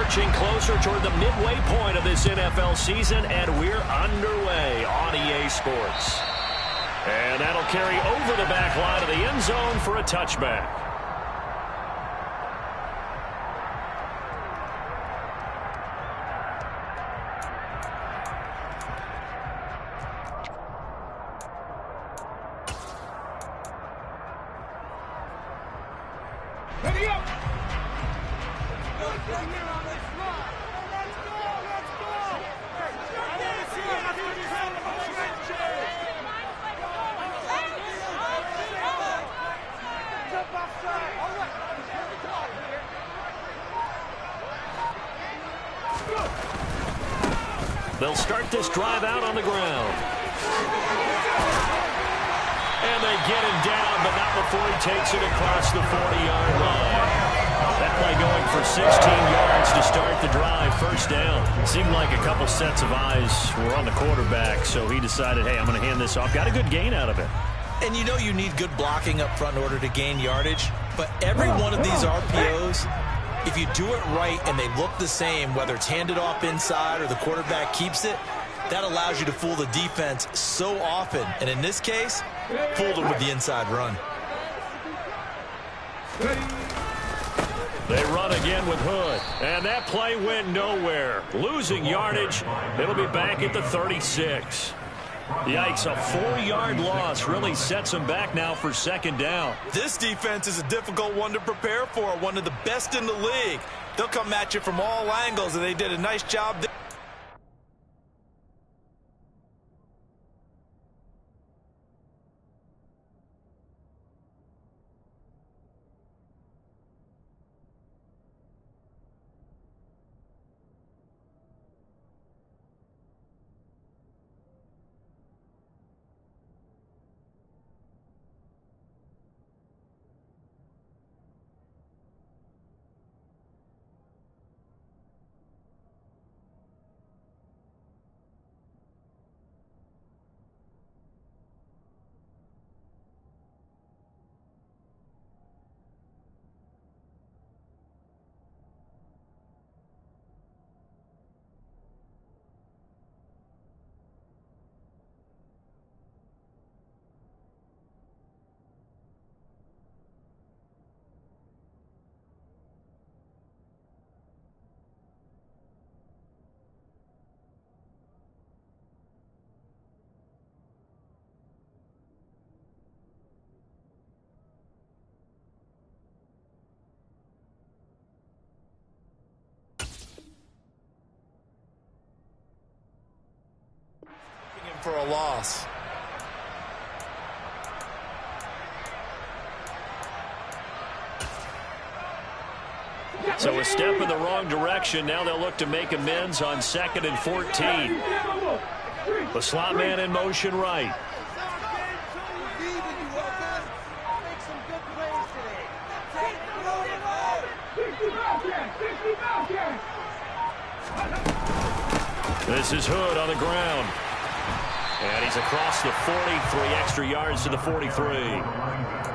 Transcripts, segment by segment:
Marching closer toward the midway point of this NFL season, and we're underway on EA Sports. And that'll carry over the back line of the end zone for a touchback. Ready up! They'll start this drive out on the ground. And they get him down, but not before he takes it across the 40-yard line. That play going for 16 yards to start the drive. First down. Seemed like a couple sets of eyes were on the quarterback, so he decided, hey, I'm going to hand this off. Got a good gain out of it. And you know you need good blocking up front in order to gain yardage. But every one of these RPOs, if you do it right and they look the same, whether it's handed off inside or the quarterback keeps it, that allows you to fool the defense so often. And in this case, fooled them with the inside run. They run again with Hood. And that play went nowhere. Losing yardage. It'll be back at the 36. Yikes, a 4-yard loss really sets them back now for second down. This defense is a difficult one to prepare for, one of the best in the league. They'll come at you from all angles, and they did a nice job there. For a loss. So a step in the wrong direction. Now they'll look to make amends on 2nd and 14. The slot man in motion right. This is Hood on the ground. And he's across the 40, 3 extra yards to the 43.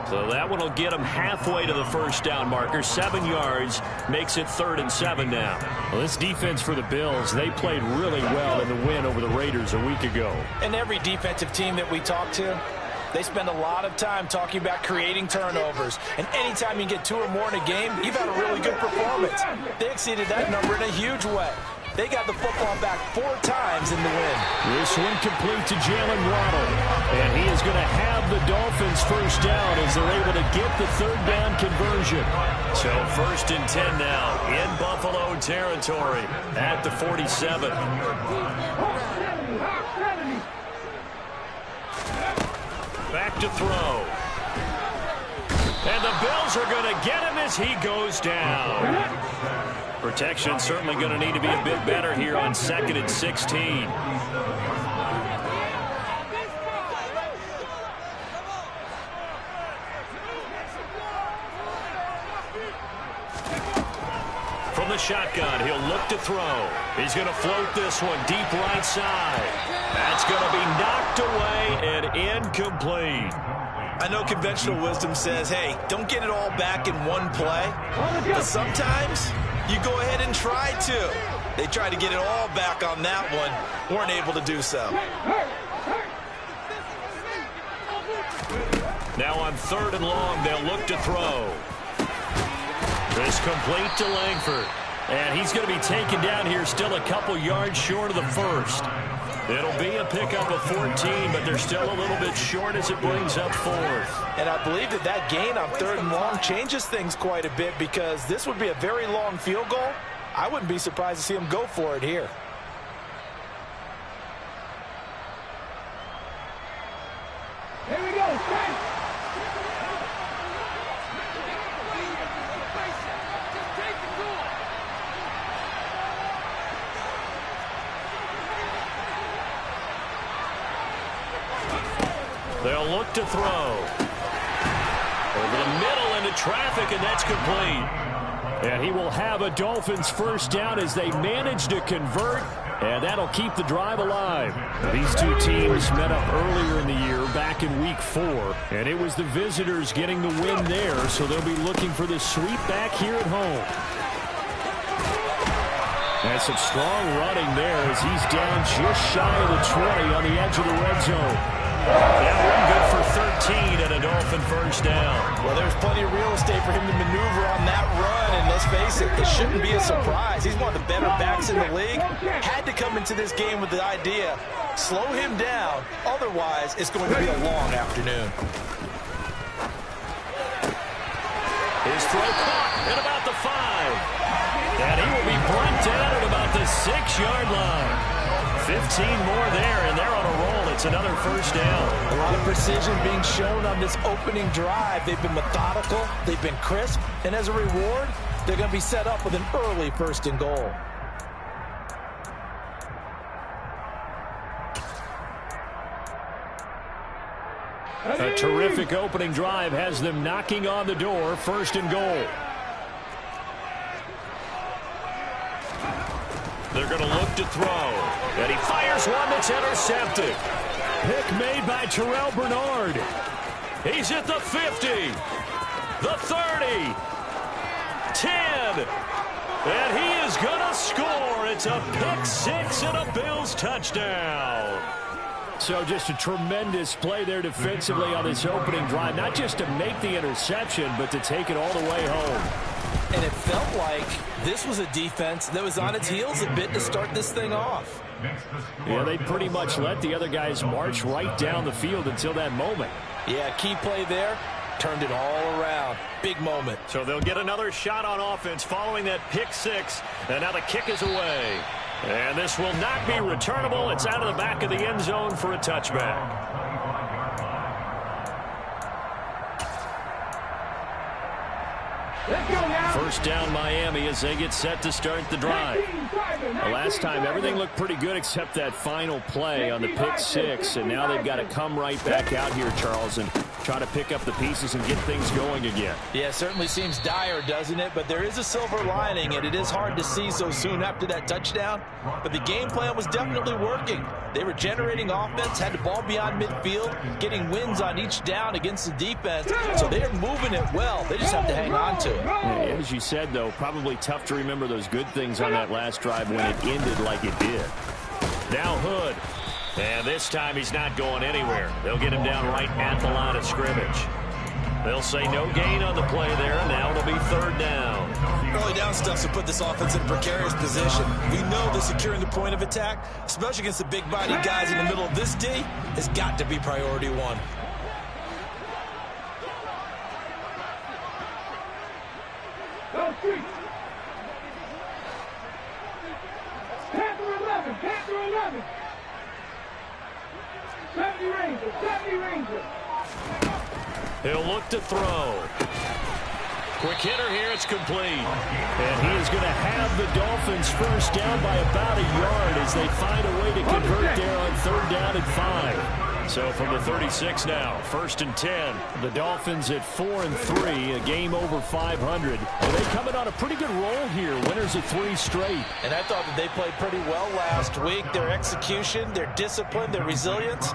So that one will get him halfway to the first down marker. 7 yards makes it 3rd and 7 now. Well, this defense for the Bills, they played really well in the win over the Raiders a week ago. And every defensive team that we talk to, they spend a lot of time talking about creating turnovers. And anytime you get 2 or more in a game, you've had a really good performance. They exceeded that number in a huge way. They got the football back 4 times in the win. This one complete to Jalen Waddle. And he is going to have the Dolphins first down as they're able to get the 3rd down conversion. So 1st and 10 now in Buffalo territory at the 47. Back to throw. And the Bills are going to get him as he goes down. Protection certainly going to need to be a bit better here on 2nd and 16. From the shotgun, he'll look to throw. He's going to float this one deep right side. That's going to be knocked away and incomplete. I know conventional wisdom says, hey, don't get it all back in one play. But sometimes you go ahead and try to. They tried to get it all back on that one. Weren't able to do so. Now on 3rd and long, they'll look to throw. This complete to Langford. And he's going to be taken down here still a couple yards short of the first. It'll be a pickup of 14, but they're still a little bit short as it brings up 4th. And I believe that gain on 3rd and long changes things quite a bit because this would be a very long field goal. I wouldn't be surprised to see him go for it here. Here we go, Frank. They'll look to throw. Over the middle into traffic, and that's complete. And he will have a Dolphins first down as they manage to convert, and that'll keep the drive alive. These two teams met up earlier in the year, back in Week 4, and it was the visitors getting the win there, so they'll be looking for the sweep back here at home. And some strong running there as he's down just shy of the 20 on the edge of the red zone. That one good for 13 and a Dolphin first down. Well, there's plenty of real estate for him to maneuver on that run, and let's face it, it shouldn't be a surprise. He's one of the better backs in the league. Had to come into this game with the idea, slow him down, otherwise it's going to be a long afternoon. His throw caught at about the 5. And he will be brought down at about the 6-yard line. 15 more there, and they're on a roll. It's another first down. A lot of precision being shown on this opening drive. They've been methodical, they've been crisp, and as a reward, they're going to be set up with an early 1st and goal. A terrific opening drive has them knocking on the door, 1st and goal. They're going to look to throw. And he fires one that's intercepted. Pick made by Terrell Bernard. He's at the 50. The 30. 10. And he is going to score. It's a pick 6 and a Bills touchdown. So just a tremendous play there defensively on this opening drive. Not just to make the interception, but to take it all the way home. And it felt like this was a defense that was on its heels a bit to start this thing off. Yeah, they pretty much let the other guys march right down the field until that moment. Yeah, key play there, turned it all around. Big moment. So they'll get another shot on offense following that pick 6, and now the kick is away. And this will not be returnable. It's out of the back of the end zone for a touchback. Let's go now. First down Miami as they get set to start the drive. The last time everything looked pretty good except that final play on the pick 6, and now they've got to come right back out here, Charles, and try to pick up the pieces and get things going again. Yeah, it certainly seems dire, doesn't it? But there is a silver lining, and it is hard to see so soon after that touchdown. But the game plan was definitely working. They were generating offense, had the ball beyond midfield, getting wins on each down against the defense. So they are moving it well. They just have to hang on to it. Yeah, as you said, though, probably tough to remember those good things on that last drive when it ended like it did. Now Hood. And this time he's not going anywhere. They'll get him down right at the line of scrimmage. They'll say no gain on the play there, and now it'll be 3rd down. Early down stuff to put this offense in a precarious position. We know that securing the point of attack, especially against the big-body guys in the middle of this D, has got to be priority 1. Panther 11, Panther 11. 70 Rangers, 70 Rangers. He'll look to throw. Quick hitter here, it's complete. And he is going to have the Dolphins first down by about a yard as they find a way to convert there on 3rd down and 5. So from the 36 now, 1st and 10. The Dolphins at 4-3, a game over 500. And they coming on a pretty good roll here, winners of 3 straight. And I thought that they played pretty well last week. Their execution, their discipline, their resilience,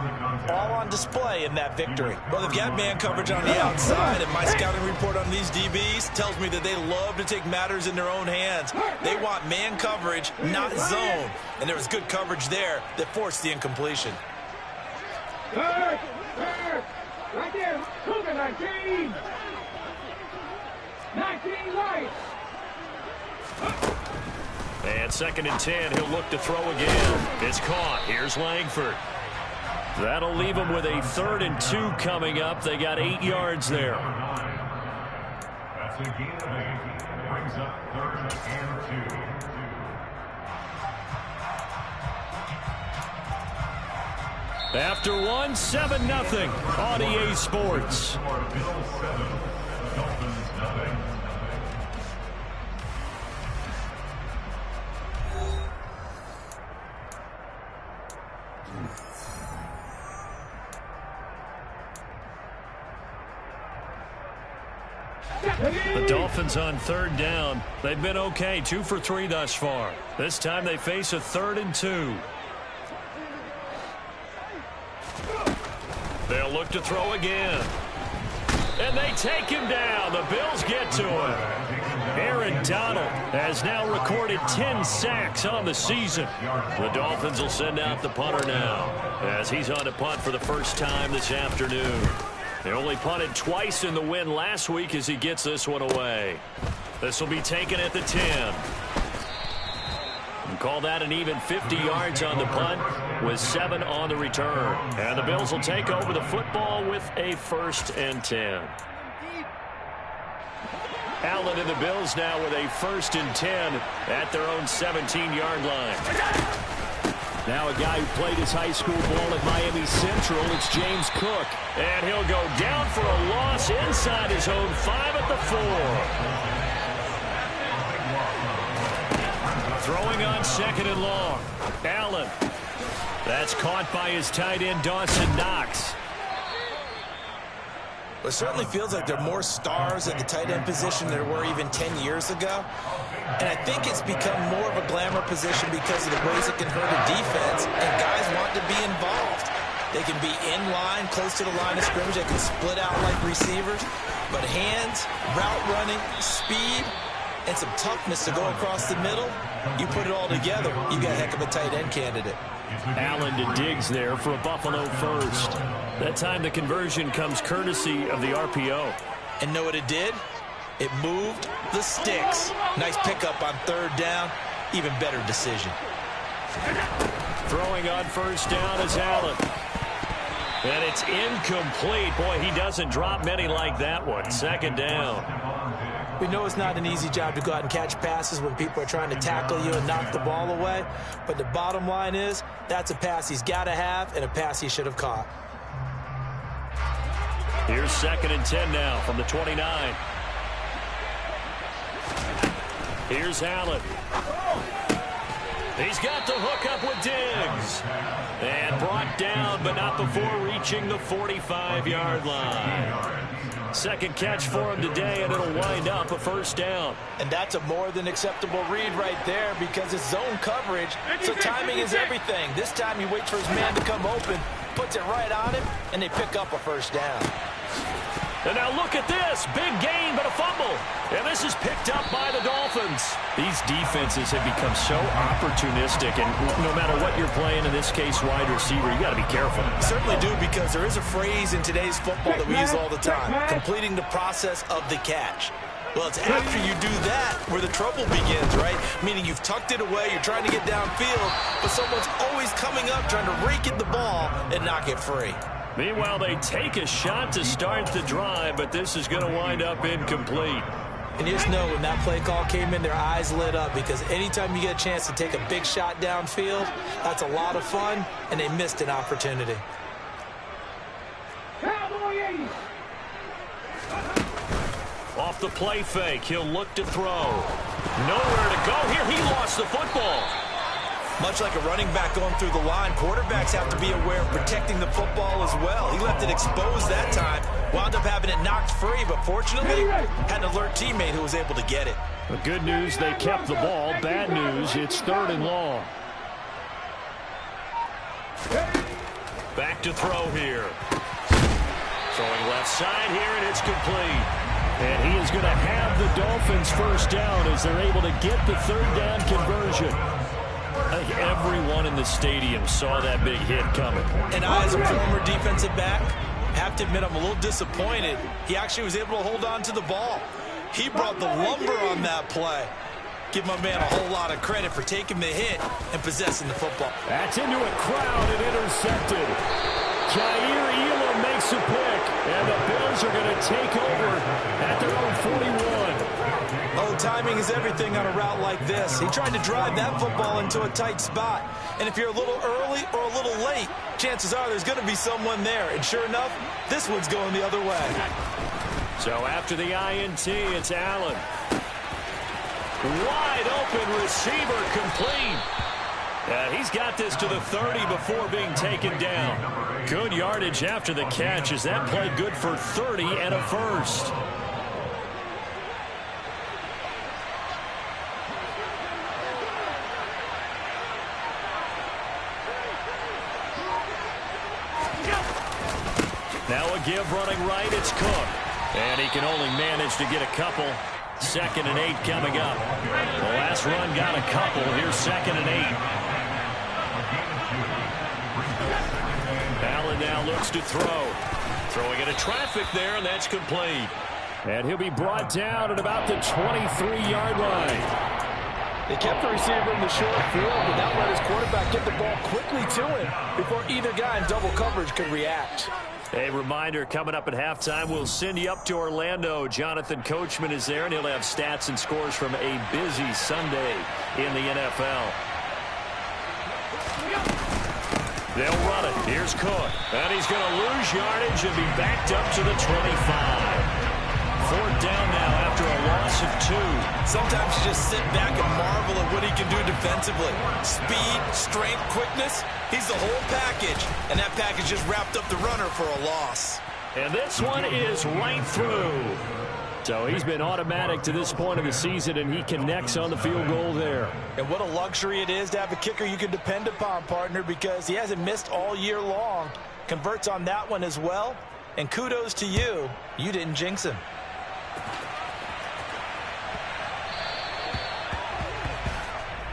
all on display in that victory. Well, they've got man coverage on the outside, and my scouting report on these DBs tells me that they love to take matters in their own hands. They want man coverage, not zone. And there was good coverage there that forced the incompletion. Third, right there, Cougar 19. 19 right. And 2nd and 10, he'll look to throw again. It's caught. Here's Langford. That'll leave him with a 3rd and 2 coming up. They got 8 yards there. That's a gain of 8. Brings up 3rd and 2. After 1, 7-0 on EA Sports. Bills 7, Dolphins 9. The Dolphins on 3rd down. They've been okay, 2 for 3 thus far. This time they face a 3rd and 2. They'll look to throw again. And they take him down. The Bills get to him. Aaron Donald has now recorded 10 sacks on the season. The Dolphins will send out the punter now as he's on to punt for the first time this afternoon. They only punted twice in the win last week as he gets this one away. This will be taken at the 10. And call that an even 50 yards on the punt with 7 on the return. And the Bills will take over the football with a 1st and 10. Allen and the Bills now with a 1st and 10 at their own 17-yard line. Now a guy who played his high school ball at Miami Central, it's James Cook. And he'll go down for a loss inside his own 5 at the 4. Throwing on 2nd and long. Allen. That's caught by his tight end, Dawson Knox. It certainly feels like there are more stars at the tight end position than there were even 10 years ago. And I think it's become more of a glamour position because of the ways it can hurt a defense, and guys want to be involved. They can be in line, close to the line of scrimmage. They can split out like receivers. But hands, route running, speed, and some toughness to go across the middle, you put it all together, you got a heck of a tight end candidate. Allen to Diggs there for a Buffalo first. That time the conversion comes courtesy of the RPO. And know what it did? It moved the sticks. Nice pickup on 3rd down. Even better decision. Throwing on 1st down is Allen. And it's incomplete. Boy, he doesn't drop many like that one. 2nd down. We know it's not an easy job to go out and catch passes when people are trying to tackle you and knock the ball away. But the bottom line is, that's a pass he's got to have and a pass he should have caught. Here's 2nd and 10 now from the 29. Here's Allen. He's got the hook up with Diggs. And brought down, but not before reaching the 45-yard line. 2nd catch for him today, and it'll wind up a 1st down. And that's a more than acceptable read right there because it's zone coverage, so timing is everything. This time he waits for his man to come open, puts it right on him, and they pick up a 1st down. And now look at this. Big gain, but a fumble. And this is picked up by the Dolphins. These defenses have become so opportunistic, and no matter what you're playing, in this case wide receiver, you got to be careful. Certainly do, because there is a phrase in today's football that we use all the time, completing the process of the catch. Well, it's after you do that where the trouble begins, right? Meaning you've tucked it away, you're trying to get downfield, but someone's always coming up trying to rake at the ball and knock it free. Meanwhile, they take a shot to start the drive, but this is going to wind up incomplete. And you just know when that play call came in, their eyes lit up, because anytime you get a chance to take a big shot downfield, that's a lot of fun, and they missed an opportunity. Off the play fake, he'll look to throw. Nowhere to go here. He lost the football. Much like a running back going through the line, quarterbacks have to be aware of protecting the football as well. He left it exposed that time, wound up having it knocked free, but fortunately had an alert teammate who was able to get it. The good news, they kept the ball. Bad news, it's 3rd and long. Back to throw here. Throwing left side here, and it's complete. And he is going to have the Dolphins first down as they're able to get the 3rd down conversion. I think everyone in the stadium saw that big hit coming. And I, as a former defensive back, have to admit I'm a little disappointed. He actually was able to hold on to the ball. He brought the lumber on that play. Give my man a whole lot of credit for taking the hit and possessing the football. That's into a crowd and intercepted. Jair Elam makes a pick, and the Bills are going to take over at their own 41. Oh, timing is everything on a route like this. He tried to drive that football into a tight spot. And if you're a little early or a little late, chances are there's going to be someone there. And sure enough, this one's going the other way. So after the INT, it's Allen. Wide open receiver, complete. He's got this to the 30 before being taken down. Good yardage after the catch as that played good for 30 and a first. Now a give running right, it's Cook. And he can only manage to get a couple. 2nd and 8 coming up. The last run got a couple. Here's 2nd and 8. Allen now looks to throw. Throwing into traffic there, and that's complete. And he'll be brought down at about the 23-yard line. They kept the receiver in the short field, but that let his quarterback get the ball quickly to him before either guy in double coverage could react. A reminder, coming up at halftime, we'll send you up to Orlando. Jonathan Coachman is there, and he'll have stats and scores from a busy Sunday in the NFL. They'll run it. Here's Cook. And he's going to lose yardage and be backed up to the 25. 4th down now after a loss of 2. Sometimes you just sit back and marvel at what he can do defensively. Speed, strength, quickness. He's the whole package. And that package just wrapped up the runner for a loss. And this one is right through. So he's been automatic to this point of the season, and he connects on the field goal there. And what a luxury it is to have a kicker you can depend upon, partner, because he hasn't missed all year long. Converts on that one as well. And kudos to you. You didn't jinx him.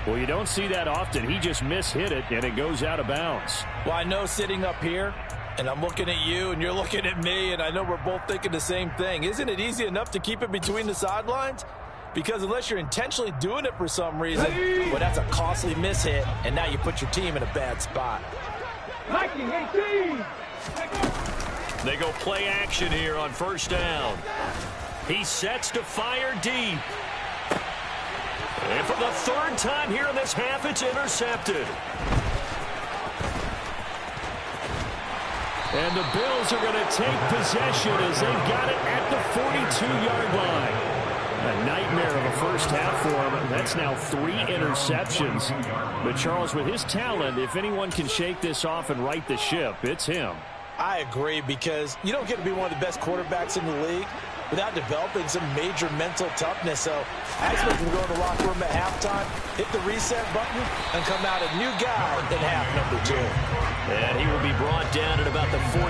Well, you don't see that often. He just mishit it, and it goes out of bounds. Well, I know sitting up here, and I'm looking at you, and you're looking at me, and I know we're both thinking the same thing. Isn't it easy enough to keep it between the sidelines? Because unless you're intentionally doing it for some reason, well, that's a costly mishit, and now you put your team in a bad spot. They go play action here on 1st down. He sets to fire deep. And for the 3rd time here in this half, it's intercepted. And the Bills are going to take possession as they've got it at the 42-yard line. A nightmare of a first half for him. That's now 3 interceptions. But Charles, with his talent, if anyone can shake this off and right the ship, it's him. I agree, because you don't get to be one of the best quarterbacks in the league without developing some major mental toughness. So I expect him to go in the locker room at halftime, hit the reset button, and come out a new guy in half number 2. And he will be brought down at about the 43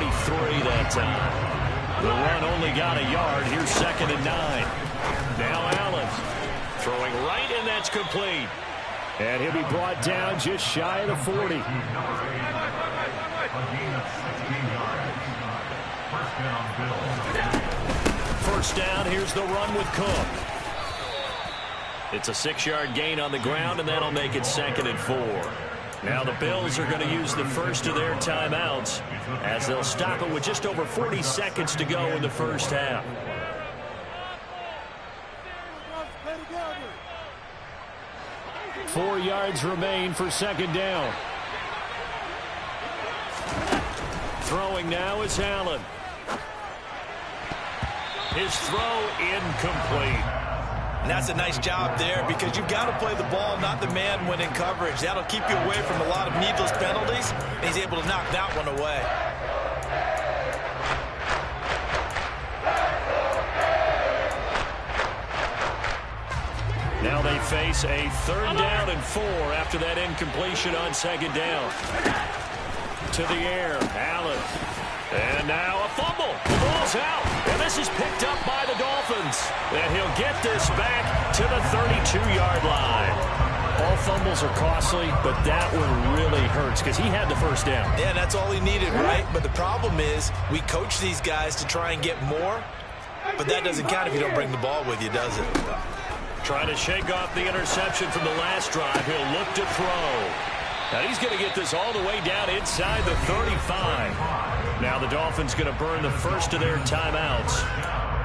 that time. The run only got a yard. Here's 2nd and 9. Now Allen throwing right, and that's complete. And he'll be brought down just shy of the 40. First down, here's the run with Cook. It's a 6-yard gain on the ground, and that'll make it 2nd and 4. Now the Bills are going to use the first of their timeouts as they'll stop it with just over 40 seconds to go in the first half. Four yards remain for 2nd down. Throwing now is Allen. His throw incomplete. And that's a nice job there because you've got to play the ball, not the man when in coverage. That'll keep you away from a lot of needless penalties, and he's able to knock that one away. Now they face a 3rd down and 4 after that incompletion on 2nd down. To the air, Allen. And now a fumble. The ball's out. And this is picked up by the Dolphins. And he'll get this back to the 32-yard line. All fumbles are costly, but that one really hurts because he had the 1st down. Yeah, that's all he needed, right? But the problem is we coach these guys to try and get more, but that doesn't count if you don't bring the ball with you, does it? Trying to shake off the interception from the last drive. He'll look to throw. Now he's going to get this all the way down inside the 35. Now the Dolphins going to burn the first of their timeouts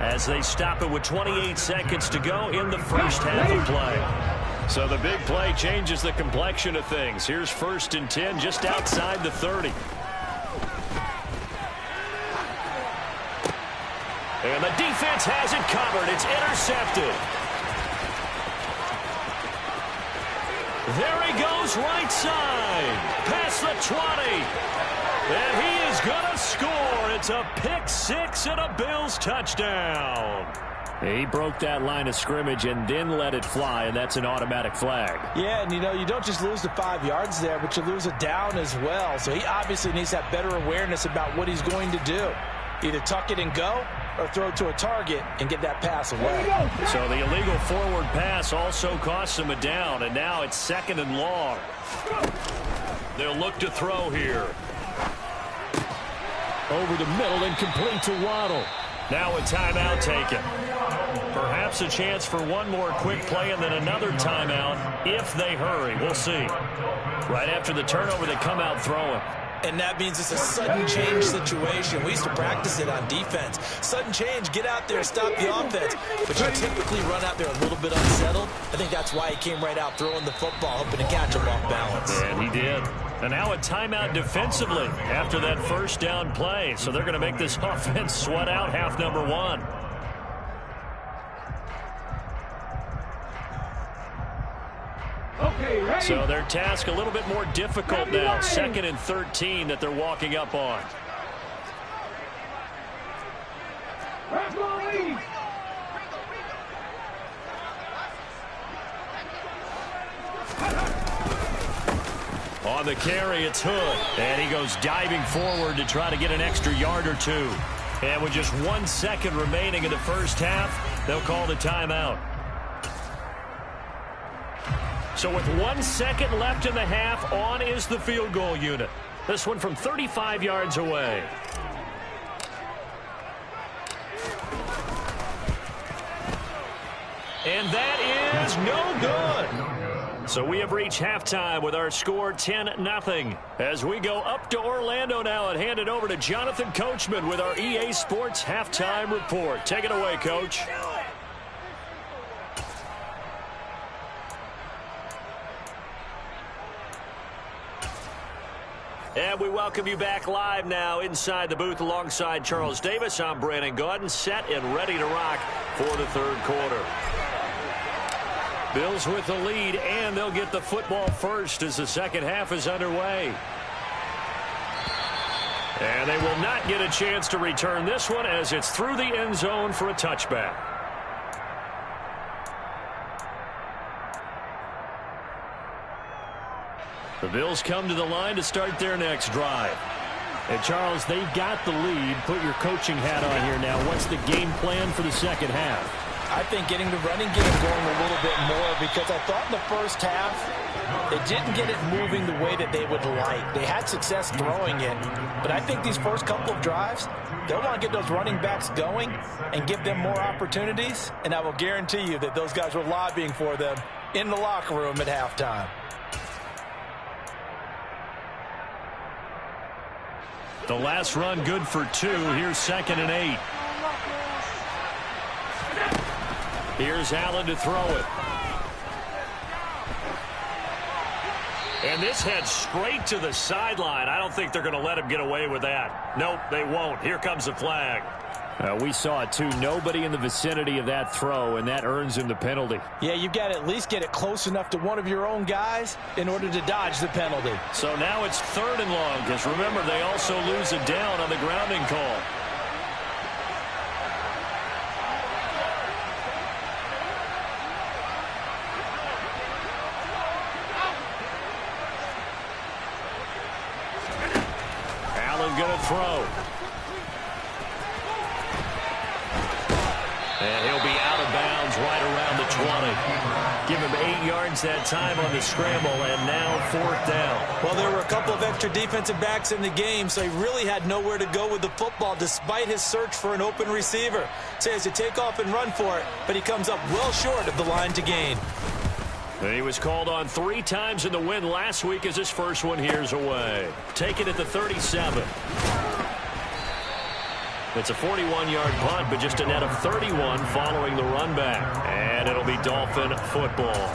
as they stop it with 28 seconds to go in the first half of play. So the big play changes the complexion of things. Here's 1st and 10 just outside the 30. And the defense has it covered. It's intercepted. There he goes right side. Past the 20. And he is going to score. It's a pick 6 and a Bills touchdown. He broke that line of scrimmage and then let it fly, and that's an automatic flag. Yeah, and you don't just lose the 5 yards there, but you lose a down as well. So he obviously needs that better awareness about what he's going to do. Either tuck it and go or throw it to a target and get that pass away. So the illegal forward pass also costs him a down, and now it's 2nd and long. They'll look to throw here. Over the middle and complete to Waddle. Now a timeout taken. Perhaps a chance for one more quick play and then another timeout if they hurry. We'll see. Right after the turnover, they come out throwing. And that means it's a sudden change situation. We used to practice it on defense. Sudden change, get out there, stop the offense. But you typically run out there a little bit unsettled. I think that's why he came right out throwing the football, hoping to catch him off balance. And he did. And now a timeout defensively after that 1st down play. So they're going to make this offense sweat out half number 1. Okay, ready? So their task a little bit more difficult now. 2nd and 13 that they're walking up on. Referee! On the carry, it's Hood. And he goes diving forward to try to get an extra yard or 2. And with just 1 second remaining in the first half, they'll call the timeout. So with 1 second left in the half, on is the field goal unit. This one from 35 yards away. And that is no good. So we have reached halftime with our score 10-0. As we go up to Orlando now and hand it over to Jonathan Coachman with our EA Sports Halftime Report. Take it away, Coach. And we welcome you back live now inside the booth alongside Charles Davis. I'm Brandon Gaudin, set and ready to rock for the 3rd quarter. Bills with the lead, and they'll get the football first as the second half is underway. And they will not get a chance to return this one as it's through the end zone for a touchback. The Bills come to the line to start their next drive. And, Charles, they've got the lead. Put your coaching hat on here now. What's the game plan for the second half? I think getting the running game going a little bit more because I thought in the first half they didn't get it moving the way that they would like. They had success throwing it, but I think these first couple of drives, they'll want to get those running backs going and give them more opportunities, and I will guarantee you that those guys were lobbying for them in the locker room at halftime. The last run good for 2. Here's 2nd and 8. Here's Allen to throw it. And this heads straight to the sideline. I don't think they're going to let him get away with that. Nope, they won't. Here comes the flag. We saw it, too. Nobody in the vicinity of that throw, and that earns him the penalty. Yeah, you've got to at least get it close enough to one of your own guys in order to dodge the penalty. So now it's 3rd and long, because remember, they also lose a down on the grounding call. Allen going to throw. And he'll be out of bounds right around the 20. Give him 8 yards that time on the scramble, and now 4th down. Well, there were a couple of extra defensive backs in the game, so he really had nowhere to go with the football despite his search for an open receiver. So he has to take off and run for it, but he comes up well short of the line to gain. And he was called on 3 times in the win last week as his first one here's away. Take it at the 37. It's a 41-yard punt, but just a net of 31 following the run back. And it'll be Dolphin football.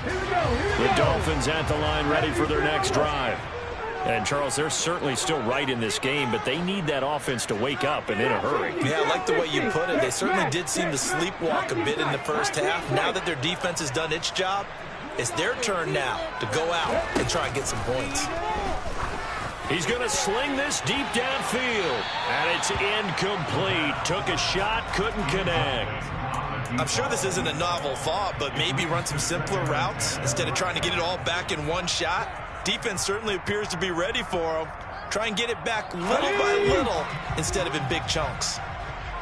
The Dolphins at the line ready for their next drive. And, Charles, they're certainly still right in this game, but they need that offense to wake up and in a hurry. Yeah, I like the way you put it. They certainly did seem to sleepwalk a bit in the first half. Now that their defense has done its job, it's their turn now to go out and try and get some points. He's going to sling this deep downfield. And it's incomplete. Took a shot, couldn't connect. I'm sure this isn't a novel thought, but maybe run some simpler routes instead of trying to get it all back in one shot. Defense certainly appears to be ready for him. Try and get it back little by little instead of in big chunks.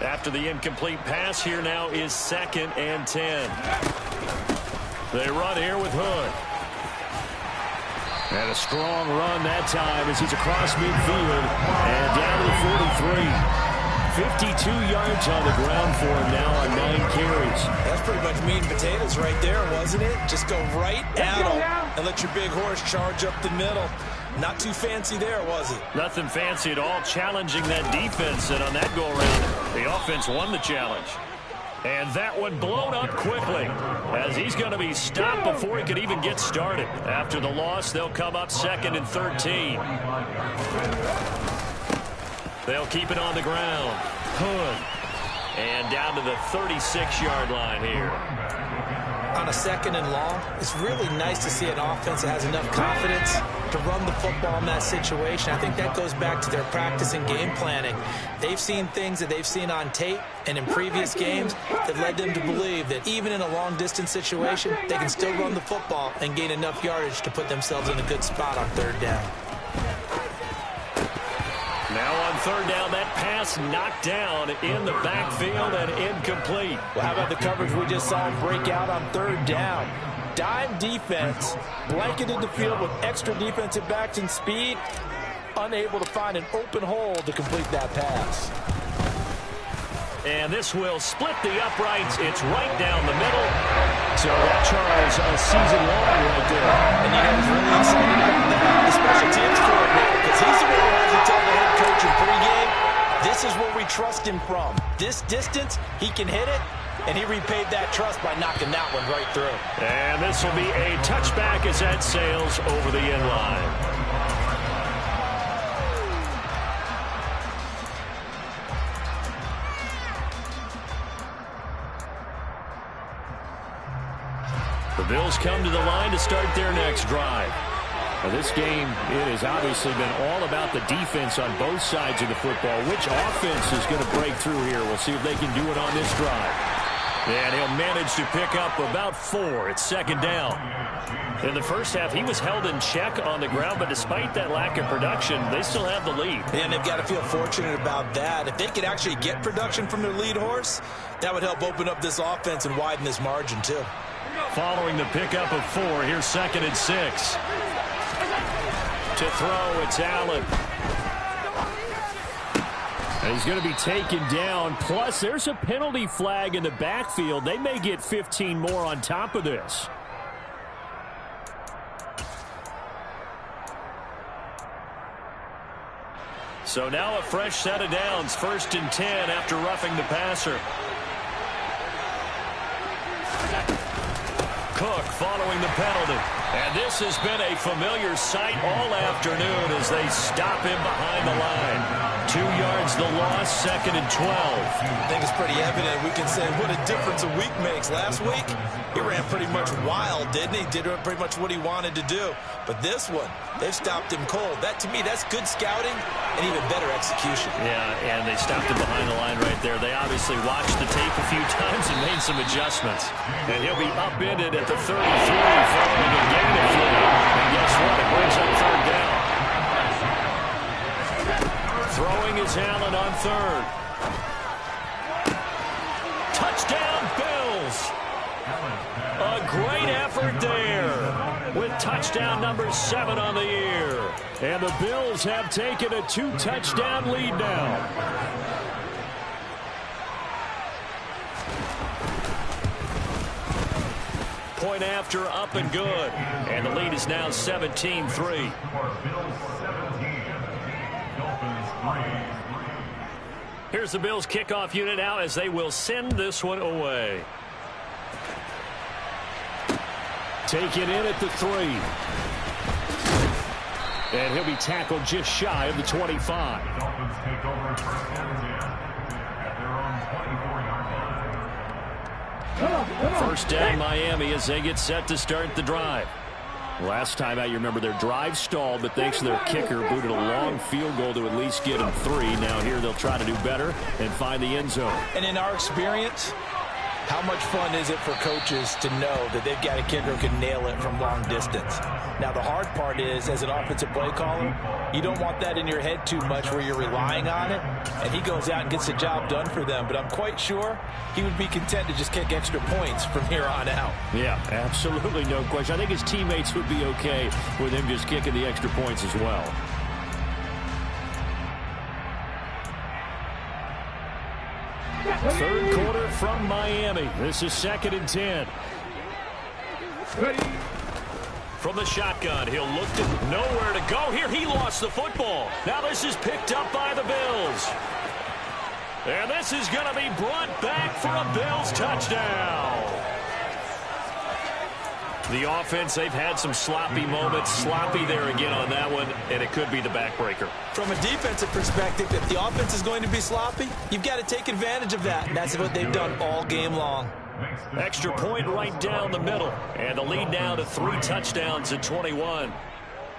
After the incomplete pass, here now is 2nd and 10. They run here with Hood. And a strong run that time as he's across midfield and down to the 43. 52 yards on the ground for him now on 9 carries. That's pretty much meat and potatoes right there, wasn't it? Just go right at him and let your big horse charge up the middle. Not too fancy there, was it? Nothing fancy at all, challenging that defense, and on that go-around, the offense won the challenge. And that one blown up quickly as he's going to be stopped before he could even get started. After the loss, they'll come up 2nd and 13. They'll keep it on the ground. Hood. And down to the 36-yard line here. On a 2nd and long, it's really nice to see an offense that has enough confidence to run the football in that situation. I think that goes back to their practice and game planning. They've seen things that they've seen on tape and in previous games that led them to believe that even in a long-distance situation, they can still run the football and gain enough yardage to put themselves in a good spot on 3rd down. Now on 3rd down, that pass knocked down in the backfield and incomplete. Well, how about the coverage we just saw him break out on 3rd down? Dime defense, blanketed the field with extra defensive backs and speed, unable to find an open hole to complete that pass. And this will split the uprights. It's right down the middle. So that, Charles, a season long right there. And you know who's really excited about that? The special teams coordinator, because he's the one who has to tell the head coach in pregame, this is where we trust him from. This distance, he can hit it, and he repaid that trust by knocking that one right through. And this will be a touchback as that sails over the end line. The Bills come to the line to start their next drive. Now, this game, it has obviously been all about the defense on both sides of the football. Which offense is going to break through here? We'll see if they can do it on this drive. And he'll manage to pick up about 4. It's 2nd down. In the first half, he was held in check on the ground, but despite that lack of production, they still have the lead. And they've got to feel fortunate about that. If they could actually get production from their lead horse, that would help open up this offense and widen this margin, too. Following the pickup of 4, here's 2nd and 6. To throw, it's Allen. And he's going to be taken down. Plus, there's a penalty flag in the backfield. They may get 15 more on top of this. So now a fresh set of downs. 1st and 10 after roughing the passer. Cook following the penalty. And this has been a familiar sight all afternoon as they stop him behind the line. 2 yards the loss, 2nd and 12. I think it's pretty evident. We can say what a difference a week makes. Last week, he ran pretty much wild, didn't he? Did pretty much what he wanted to do. But this one, they've stopped him cold. That, to me, that's good scouting and even better execution. Yeah, and they stopped him behind the line right there. They obviously watched the tape a few times and made some adjustments. And he'll be upended at the 33 following a gain of 3. And guess what? It brings up 3rd down. Throwing is Allen on 3rd. Touchdown, Bills. A great effort there with touchdown number 7 on the year. And the Bills have taken a 2-touchdown lead now. Point after, up and good. And the lead is now 17-3. Here's the Bills kickoff unit now as they will send this one away. Take it in at the 3. And he'll be tackled just shy of the 25. Dolphins take over 1st and 10 at their own 24-yard line. First down Miami as they get set to start the drive. Last time out, you remember their drive stalled, but thanks to their kicker, booted a long field goal to at least get them 3. Now here they'll try to do better and find the end zone. And in our experience, how much fun is it for coaches to know that they've got a kicker who can nail it from long distance? Now, the hard part is, as an offensive play caller, you don't want that in your head too much where you're relying on it, and he goes out and gets the job done for them. But I'm quite sure he would be content to just kick extra points from here on out. Yeah, absolutely no question. I think his teammates would be okay with him just kicking the extra points as well. Third quarter from Miami. This is 2nd and 10. Ready. From the shotgun, he'll look to nowhere to go. Here, he lost the football. Now this is picked up by the Bills. And this is going to be brought back for a Bills touchdown. The offense, they've had some sloppy moments. Sloppy there again on that one, and it could be the backbreaker. From a defensive perspective, if the offense is going to be sloppy, you've got to take advantage of that. And that's what they've done all game long. Extra point right down the middle. And the lead now to 3 touchdowns at 21.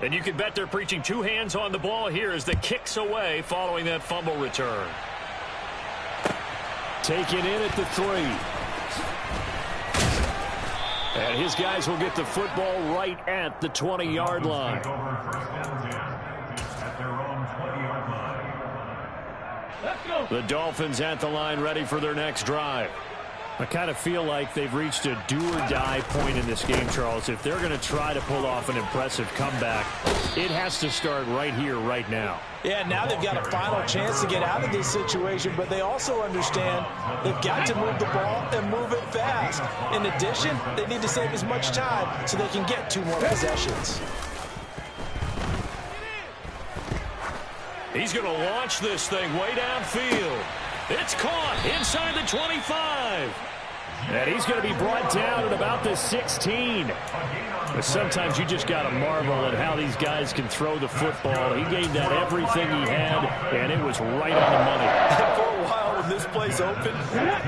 And you can bet they're preaching 2 hands on the ball here as the kick's away following that fumble return. Take it in at the 3. And his guys will get the football right at the 20-yard line. Take over 1st and 10 at their own 20-yard line. Let's go. The Dolphins at the line, ready for their next drive. I kind of feel like they've reached a do-or-die point in this game, Charles. If they're going to try to pull off an impressive comeback, it has to start right here, right now. Yeah, now they've got a final chance to get out of this situation, but they also understand they've got to move the ball and move it fast. In addition, they need to save as much time so they can get 2 more possessions. He's going to launch this thing way downfield. It's caught inside the 25. And he's going to be brought down at about the 16. But sometimes you just got to marvel at how these guys can throw the football. He gave that everything he had, and it was right on the money. For a while when this place opened,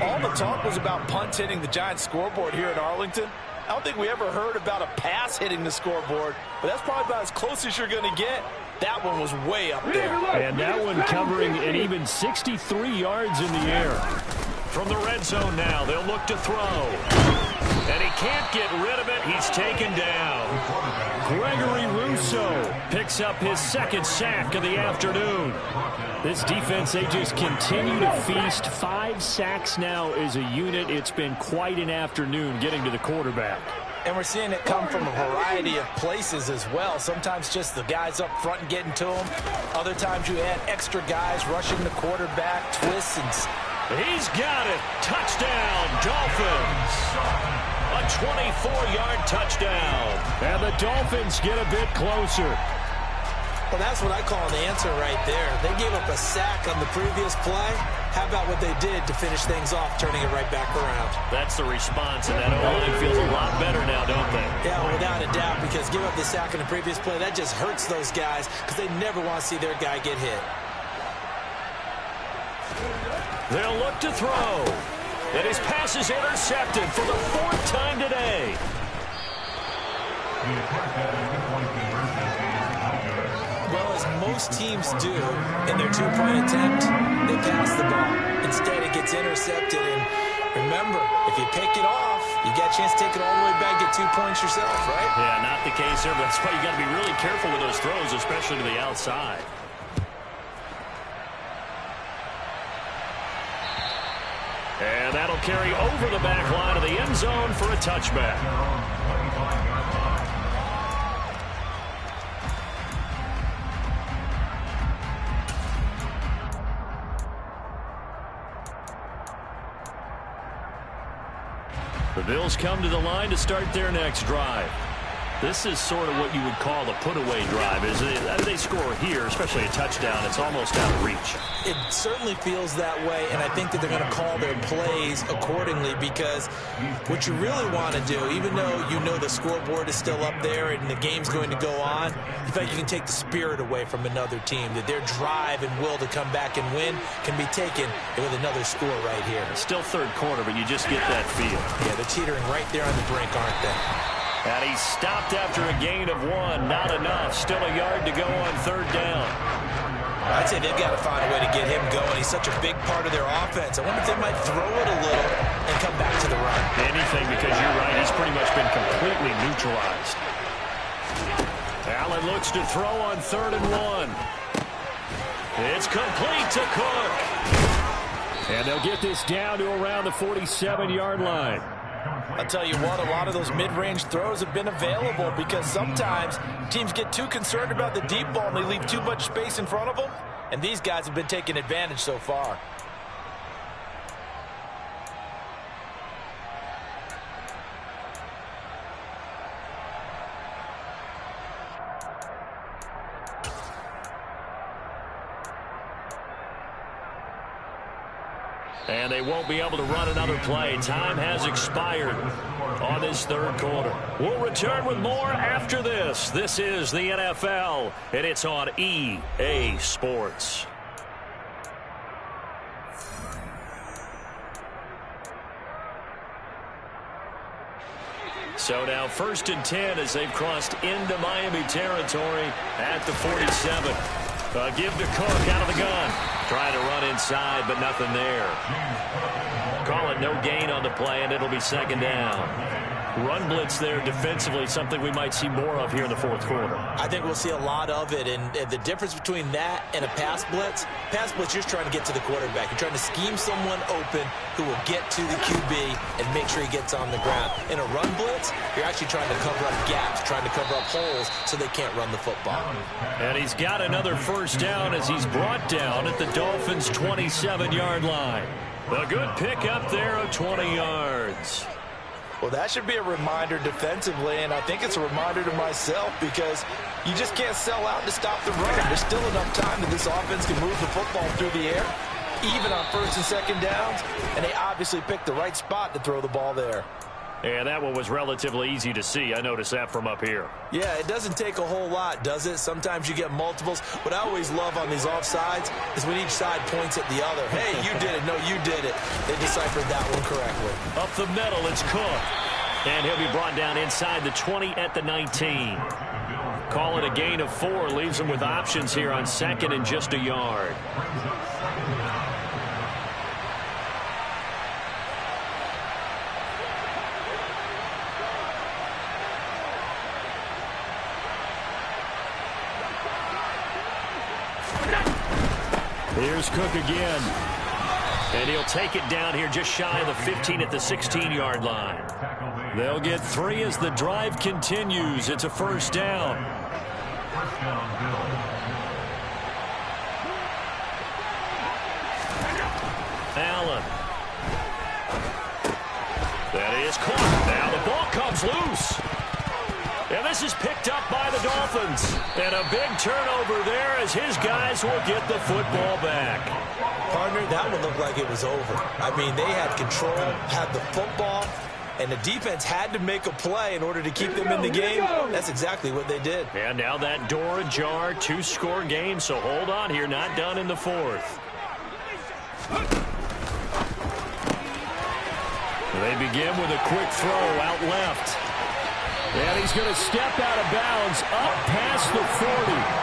all the talk was about punts hitting the Giants scoreboard here in Arlington. I don't think we ever heard about a pass hitting the scoreboard, but that's probably about as close as you're going to get. That one was way up there. And that one covering an even 63 yards in the air. From the red zone now, they'll look to throw. And he can't get rid of it. He's taken down. Gregory Rousseau picks up his 2nd sack of the afternoon. This defense, they just continue to feast. 5 sacks now as a unit. It's been quite an afternoon getting to the quarterback. And we're seeing it come from a variety of places as well. Sometimes just the guys up front and getting to them. Other times you add extra guys rushing the quarterback, twists, and... He's got it. Touchdown, Dolphins. A 24-yard touchdown. And the Dolphins get a bit closer. Well, that's what I call an answer right there. They gave up a sack on the previous play, How about what they did to finish things off, turning it right back around? That's the response, and that O-line feels a lot better now, don't they? Yeah, without a doubt, because give up the sack in the previous play, that just hurts those guys because they never want to see their guy get hit. They'll look to throw. And his pass is intercepted for the 4th time today. Well, as most teams do in their two-point attempt, they pass the ball. Instead, it gets intercepted. And remember, if you pick it off, you got a chance to take it all the way back, get 2 points yourself, right? Yeah, not the case here, but that's why you got to be really careful with those throws, especially to the outside. And that'll carry over the back line of the end zone for a touchback. The Bills come to the line to start their next drive. This is sort of what you would call the put-away drive. They score here, especially a touchdown, it's almost out of reach. It certainly feels that way, and I think that they're going to call their plays accordingly because what you really want to do, even though you know the scoreboard is still up there and the game's going to go on, in fact, you can take the spirit away from another team, that their drive and will to come back and win can be taken with another score right here. Still third quarter, but you just get that feel. Yeah, they're teetering right there on the brink, aren't they? And he's stopped after a gain of 1. Not enough. Still a yard to go on 3rd down. I'd say they've got to find a way to get him going. He's such a big part of their offense. I wonder if they might throw it a little and come back to the run. Anything, because you're right. He's pretty much been completely neutralized. Allen looks to throw on 3rd and 1. It's complete to Cook. And they'll get this down to around the 47-yard line. I'll tell you what, a lot of those mid-range throws have been available because sometimes teams get too concerned about the deep ball and they leave too much space in front of them, and these guys have been taking advantage so far. And they won't be able to run another play. Time has expired on this 3rd quarter. We'll return with more after this. This is the NFL, and it's on EA Sports. So now 1st and 10 as they've crossed into Miami territory at the 47. Give to Cook out of the gun. Trying to run inside, but nothing there. Call it no gain on the play, and it'll be 2nd down. Run blitz there defensively, something we might see more of here in the 4th quarter. I think we'll see a lot of it, and the difference between that and a pass blitz, you're just trying to get to the quarterback. You're trying to scheme someone open who will get to the QB and make sure he gets on the ground. In a run blitz, you're actually trying to cover up gaps, trying to cover up holes so they can't run the football. And he's got another 1st down as he's brought down at the Dolphins' 27-yard line. A good pick up there of 20 yards. Well, that should be a reminder defensively, and I think it's a reminder to myself because you just can't sell out to stop the run. There's still enough time that this offense can move the football through the air, even on 1st and 2nd downs, and they obviously picked the right spot to throw the ball there. And that one was relatively easy to see. I noticed that from up here. Yeah, it doesn't take a whole lot, does it? Sometimes you get multiples. What I always love on these offsides is when each side points at the other. Hey, you did it. No, you did it. They deciphered that one correctly. Up the middle, it's Cook. And he'll be brought down inside the 20 at the 19. Call it a gain of 4. Leaves him with options here on 2nd and just a yard. Here's Cook again. And he'll take it down here just shy of the 15 at the 16-yard line. They'll get 3 as the drive continues. It's a 1st down. Allen. That is caught. Now the ball comes loose. And this is picked up by the Dolphins. And a big turnover there as his guys will get the football back. Partner, that one looked like it was over. I mean, they had control, had the football, and the defense had to make a play in order to keep them in the game. That's exactly what they did. And now that door ajar, 2-score game, so hold on here, not done in the fourth. They begin with a quick throw out left. And he's going to step out of bounds up past the 40.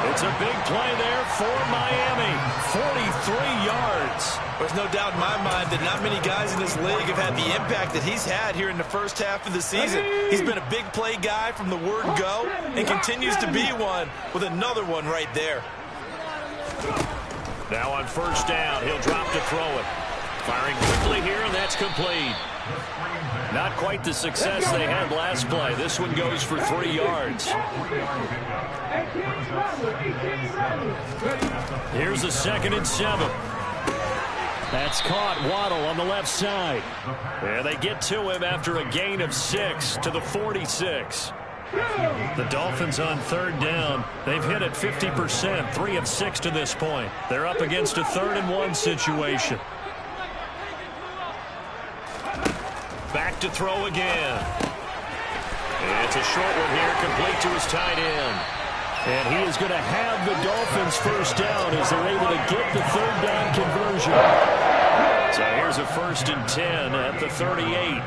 It's a big play there for Miami. 43 yards. There's no doubt in my mind that not many guys in this league have had the impact that he's had here in the first half of the season. He's been a big play guy from the word go and continues to be one with another one right there. Now on first down, he'll drop to throw it. Firing quickly here, and that's complete. Not quite the success they had last play. This one goes for 3 yards. Here's a 2nd and 7. That's caught. Waddle on the left side. And they get to him after a gain of 6 to the 46. The Dolphins on 3rd down. They've hit it 50%, 3 of 6 to this point. They're up against a 3rd and 1 situation. Back to throw again. It's a short one here, complete to his tight end. And he is going to have the Dolphins first down as they're able to get the 3rd down conversion. So here's a 1st and 10 at the 38.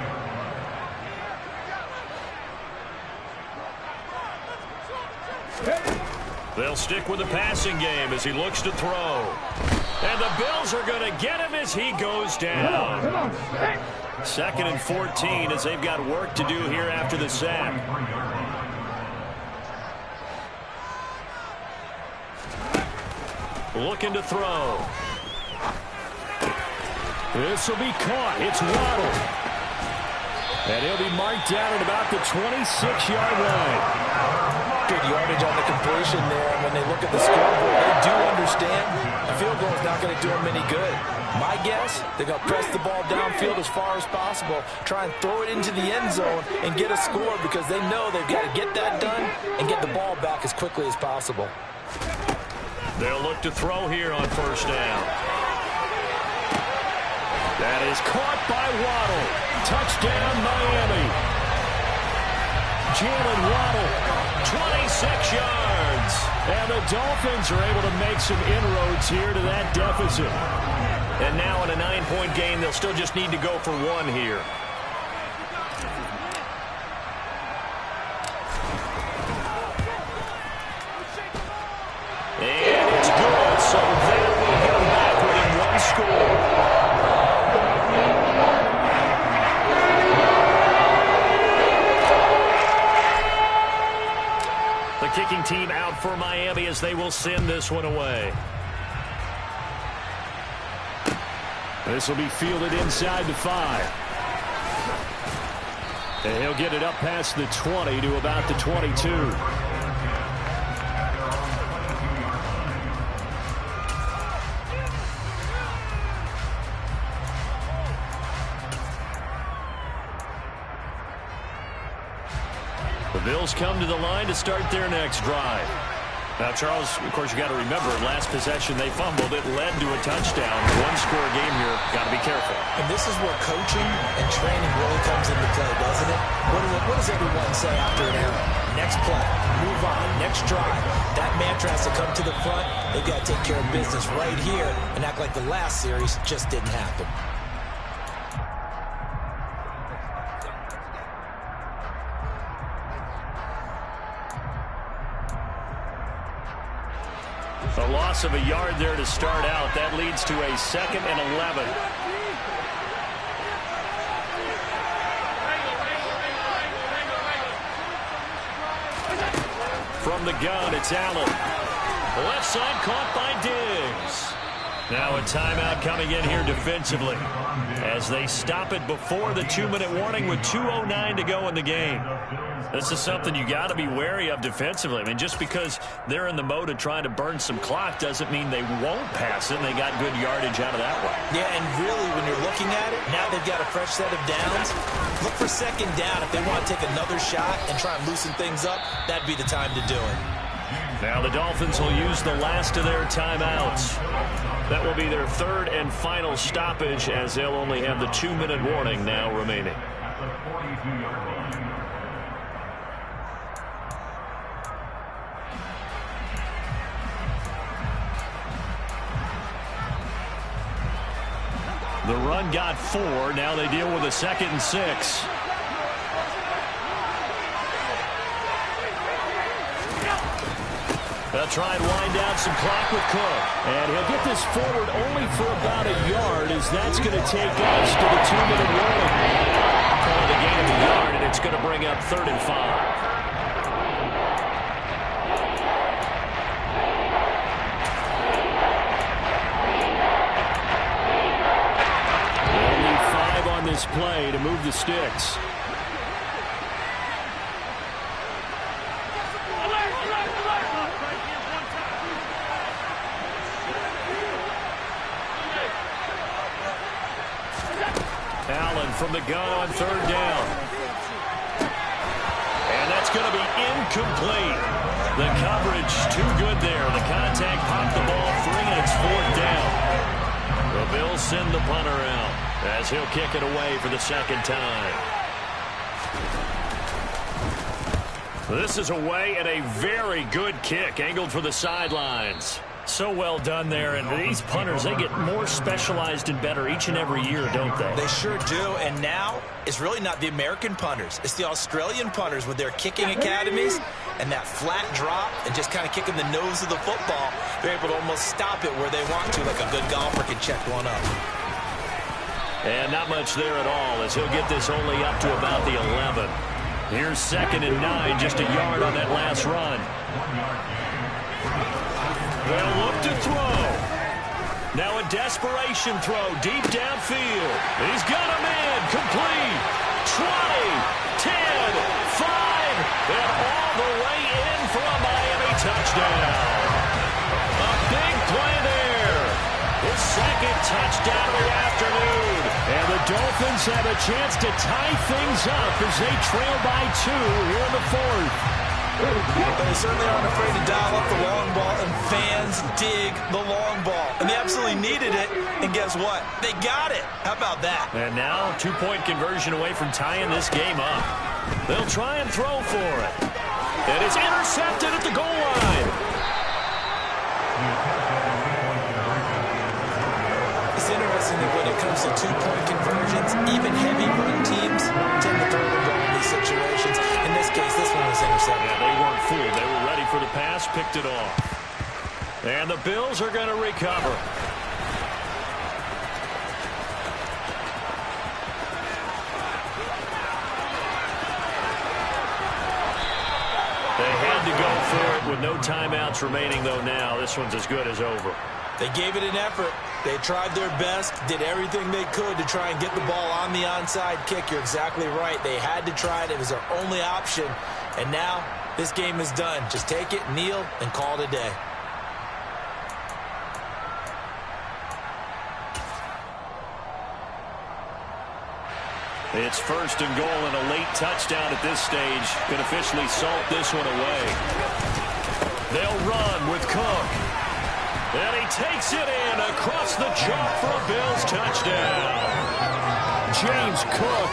They'll stick with the passing game as he looks to throw. And the Bills are going to get him as he goes down. 2nd and 14 as they've got work to do here after the sack. Looking to throw. This will be caught. It's Waddle. And he'll be marked down at about the 26-yard line. Good yardage on the completion there. And when they look at the scoreboard, they do understand a field goal is not going to do them any good. My guess, they're going to press the ball downfield as far as possible, try and throw it into the end zone and get a score because they know they've got to get that done and get the ball back as quickly as possible. They'll look to throw here on first down. That is caught by Waddle. Touchdown, Miami. Jalen Waddle, 26 yards. And the Dolphins are able to make some inroads here to that deficit. And now in a 9-point game, they'll still just need to go for 1 here. And it's good, so that will get them back within 1 score. The kicking team out for Miami as they will send this one away. This will be fielded inside the 5. And he'll get it up past the 20 to about the 22. The Bills come to the line to start their next drive. Now, Charles, of course, you got to remember, last possession they fumbled. It led to a touchdown. 1-score game here. Got to be careful. And this is where coaching and training really comes into play, doesn't it? What does everyone say after an error? Next play, move on, next drive. That mantra has to come to the front. They've got to take care of business right here and act like the last series just didn't happen. A loss of a yard there to start out. That leads to a 2nd and 11. From the gun, it's Allen. Left side caught by Diggs. Now a timeout coming in here defensively as they stop it before the 2-minute warning with 2:09 to go in the game. This is something you got to be wary of defensively. I mean, just because they're in the mode of trying to burn some clock doesn't mean they won't pass it, and they got good yardage out of that one. Yeah, and really, when you're looking at it, now they've got a fresh set of downs. Look for 2nd down. If they want to take another shot and try and loosen things up, that'd be the time to do it. Now the Dolphins will use the last of their timeouts. That will be their third and final stoppage, as they'll only have the 2-minute warning now remaining. At the 42-yard line. The run got 4. Now they deal with a 2nd and 6. They'll try and wind down some clock with Cook. And he'll get this forward only for about a yard, as that's going to take us to the 2-minute warning. Call it a gain of a yard, and it's going to bring up 3rd and 5. This play to move the sticks. Allen from the gun on 3rd down. And that's going to be incomplete. The coverage too good there. The contact popped the ball free, and it's 4th down. The Bills send the punter out, as he'll kick it away for the 2nd time. This is away, and a very good kick angled for the sidelines. So well done there, and these punters, they get more specialized and better each and every year, don't they? They sure do, and now it's really not the American punters. It's the Australian punters with their kicking academies and that flat drop and just kind of kicking the nose of the football. They're able to almost stop it where they want to, like a good golfer can check one up. And not much there at all, as he'll get this only up to about the 11. Here's 2nd and 9, just a yard on that last run. They'll look to throw. Now a desperation throw deep downfield. He's got a man, complete. 20, 10, 5, and all the way in for a Miami touchdown. A big play there. His 2nd touchdown of the afternoon. And the Dolphins have a chance to tie things up as they trail by 2 here in the 4th. But they certainly aren't afraid to dial up the long ball, and fans dig the long ball. And they absolutely needed it, and guess what? They got it. How about that? And now, 2-point conversion away from tying this game up. They'll try and throw for it. And it's intercepted at the goal line. It's interesting that when it comes to 2-point conversions, even heavy run teams tend to throw the ball in these situations. In this case, this one was intercepted. Yeah, they weren't fooled. They were ready for the pass, picked it off. And the Bills are going to recover. They had to go for it with no timeouts remaining, though, now. This one's as good as over. They gave it an effort. They tried their best, did everything they could to try and get the ball on the onside kick. You're exactly right. They had to try it. It was their only option. And now this game is done. Just take it, kneel, and call it a day. It's 1st and goal, and a late touchdown at this stage could officially salt this one away. They'll run with Cook. And he takes it in across the chalk for a Bills touchdown. James Cook,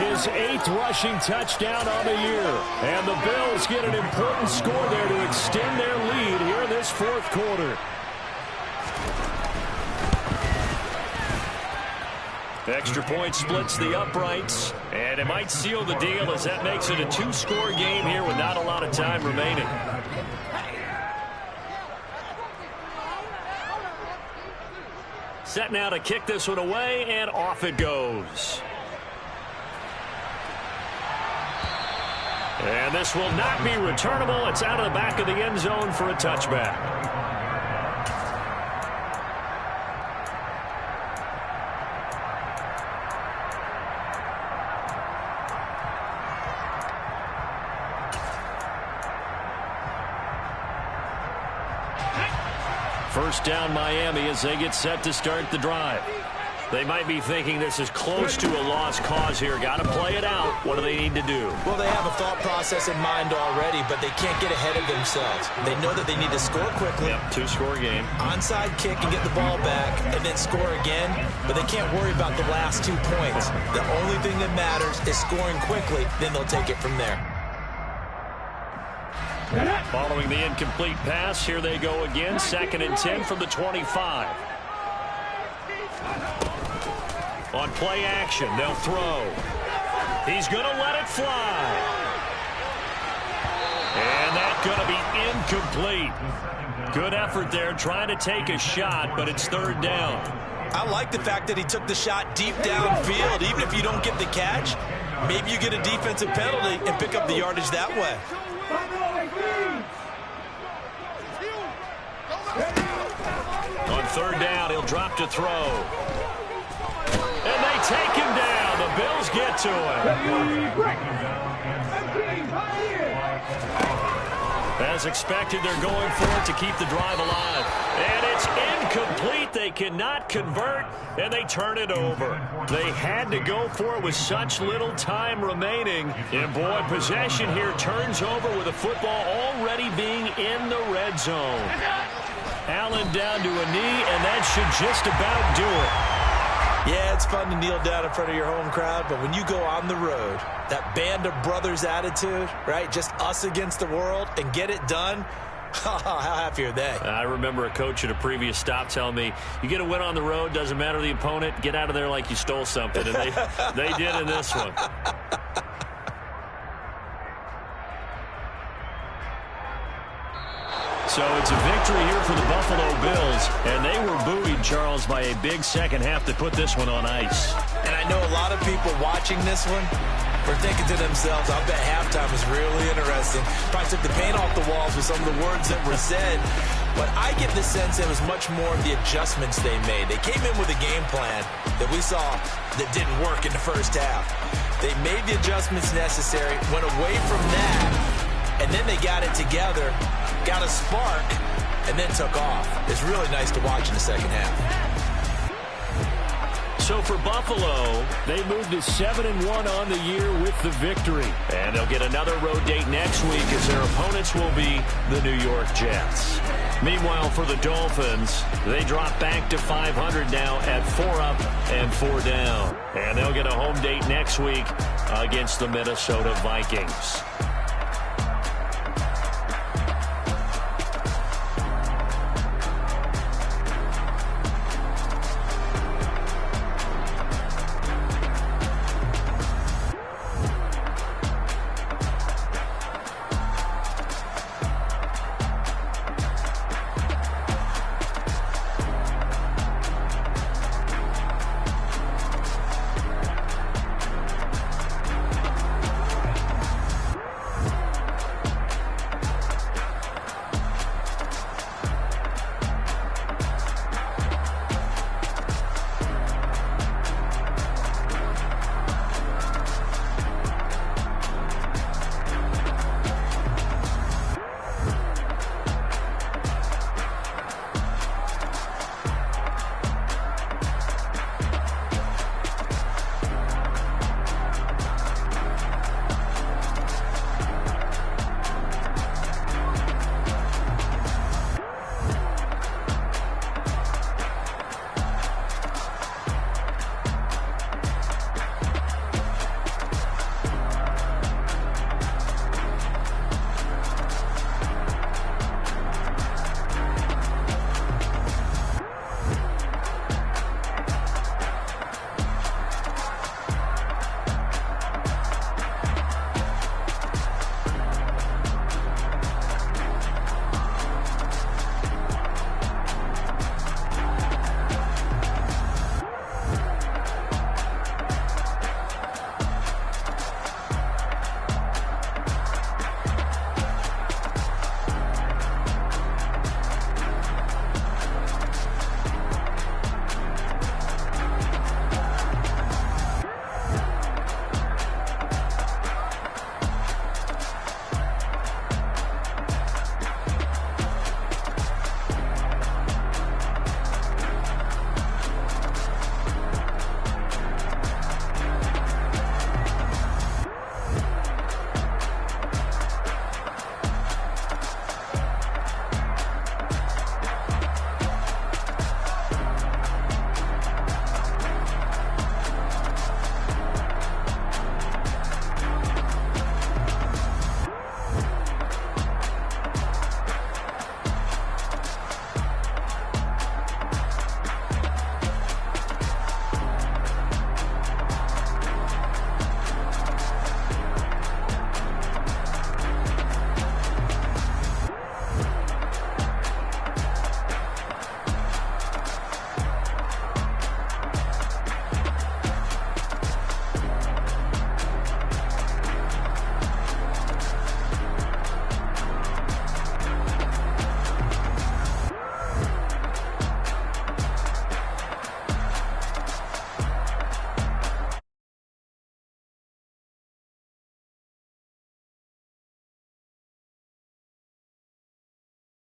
his 8th rushing touchdown on the year. And the Bills get an important score there to extend their lead here in this 4th quarter. Extra point splits the uprights, and it might seal the deal as that makes it a 2-score game here with not a lot of time remaining. Set now to kick this one away, and off it goes. And this will not be returnable. It's out of the back of the end zone for a touchback. First down Miami as they get set to start the drive. They might be thinking this is close to a lost cause here. Got to play it out. What do they need to do? Well, they have a thought process in mind already, but they can't get ahead of themselves. They know that they need to score quickly. Yep, two-score game. Onside kick and get the ball back and then score again, but they can't worry about the last 2 points. The only thing that matters is scoring quickly, then they'll take it from there. Following the incomplete pass, here they go again. 2nd and 10 from the 25. On play action, they'll throw. He's going to let it fly. And that's going to be incomplete. Good effort there trying to take a shot, but it's 3rd down. I like the fact that he took the shot deep downfield. Even if you don't get the catch, maybe you get a defensive penalty and pick up the yardage that way. On 3rd down, he'll drop to throw. And they take him down. The Bills get to him. As expected, they're going for it to keep the drive alive. And it's incomplete. They cannot convert, and they turn it over. They had to go for it with such little time remaining. And, boy, possession here turns over with the football already being in the red zone. Allen down to a knee, and that should just about do it. Yeah, it's fun to kneel down in front of your home crowd, but when you go on the road, that band of brothers attitude, right, just us against the world, and get it done, how happy are they? I remember a coach at a previous stop telling me, you get a win on the road, doesn't matter the opponent, get out of there like you stole something, and they did in this one. So it's a victory here for the Buffalo Bills, and they were buoyed, Charles, by a big second half that put this one on ice. And I know a lot of people watching this one were thinking to themselves, I bet halftime was really interesting. Probably took the paint off the walls with some of the words that were said. But I get the sense it was much more of the adjustments they made. They came in with a game plan that we saw that didn't work in the first half. They made the adjustments necessary, went away from that, and then they got it together, got a spark, and then took off. It's really nice to watch in the second half. So for Buffalo, they moved to 7-1 on the year with the victory. And they'll get another road date next week as their opponents will be the New York Jets. Meanwhile, for the Dolphins, they drop back to 500 now at 4 up and 4 down. And they'll get a home date next week against the Minnesota Vikings.